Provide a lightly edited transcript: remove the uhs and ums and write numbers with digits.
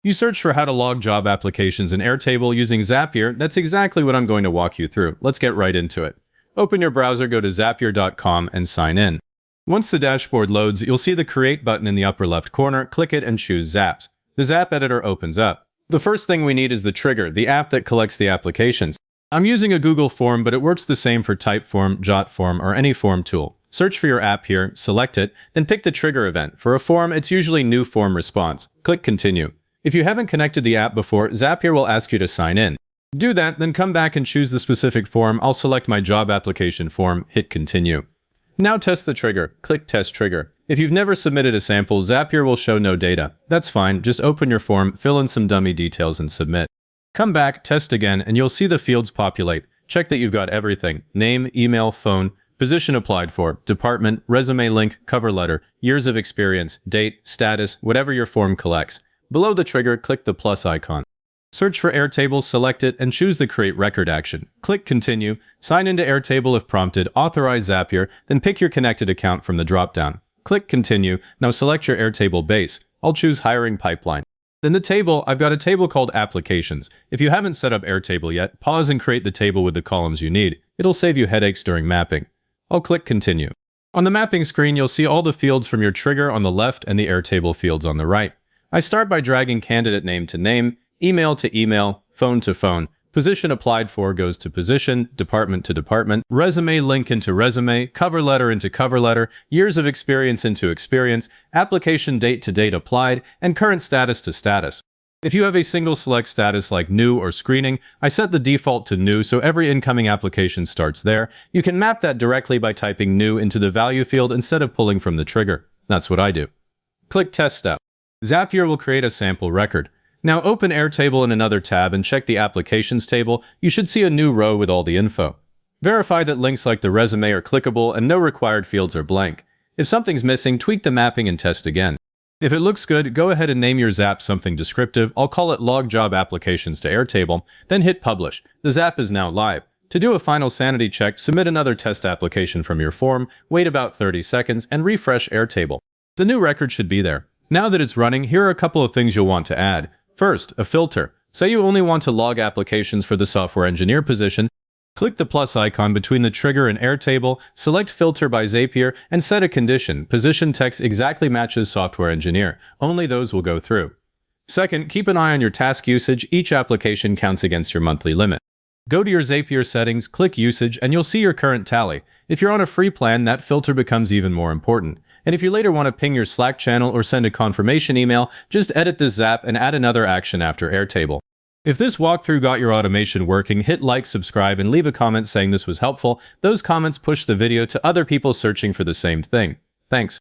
You search for how to log job applications in Airtable using Zapier. That's exactly what I'm going to walk you through. Let's get right into it. Open your browser, go to zapier.com and sign in. Once the dashboard loads, you'll see the Create button in the upper left corner. Click it and choose Zaps. The Zap editor opens up. The first thing we need is the trigger, the app that collects the applications. I'm using a Google form, but it works the same for Typeform, Jotform, or any form tool. Search for your app here, select it, then pick the trigger event. For a form, it's usually New Form Response. Click Continue. If you haven't connected the app before, Zapier will ask you to sign in. Do that, then come back and choose the specific form. I'll select my job application form, hit Continue. Now test the trigger. Click Test Trigger. If you've never submitted a sample, Zapier will show no data. That's fine, just open your form, fill in some dummy details and submit. Come back, test again, and you'll see the fields populate. Check that you've got everything: name, email, phone, position applied for, department, resume link, cover letter, years of experience, date, status, whatever your form collects. Below the trigger, click the plus icon. Search for Airtable, select it, and choose the Create Record action. Click Continue, sign into Airtable if prompted, authorize Zapier, then pick your connected account from the dropdown. Click Continue, now select your Airtable base. I'll choose Hiring Pipeline. In the table, I've got a table called Applications. If you haven't set up Airtable yet, pause and create the table with the columns you need. It'll save you headaches during mapping. I'll click Continue. On the mapping screen, you'll see all the fields from your trigger on the left and the Airtable fields on the right. I start by dragging candidate name to name, email to email, phone to phone. Position applied for goes to position, department to department, resume link into resume, cover letter into cover letter, years of experience into experience, application date to date applied, and current status to status. If you have a single select status like new or screening, I set the default to new so every incoming application starts there. You can map that directly by typing new into the value field instead of pulling from the trigger. That's what I do. Click Test Step. Zapier will create a sample record. Now open Airtable in another tab and check the Applications table. You should see a new row with all the info. Verify that links like the resume are clickable and no required fields are blank. If something's missing, tweak the mapping and test again. If it looks good, go ahead and name your Zap something descriptive. I'll call it Log Job Applications to Airtable, then hit Publish. The Zap is now live. To do a final sanity check, submit another test application from your form, wait about 30 seconds, and refresh Airtable. The new record should be there. Now that it's running, here are a couple of things you'll want to add. First, a filter. Say you only want to log applications for the software engineer position. Click the plus icon between the trigger and Airtable, select Filter by Zapier, and set a condition. Position text exactly matches software engineer. Only those will go through. Second, keep an eye on your task usage. Each application counts against your monthly limit. Go to your Zapier settings, click Usage, and you'll see your current tally. If you're on a free plan, that filter becomes even more important. And if you later want to ping your Slack channel or send a confirmation email, just edit this Zap and add another action after Airtable. If this walkthrough got your automation working, hit like, subscribe, and leave a comment saying this was helpful. Those comments push the video to other people searching for the same thing. Thanks.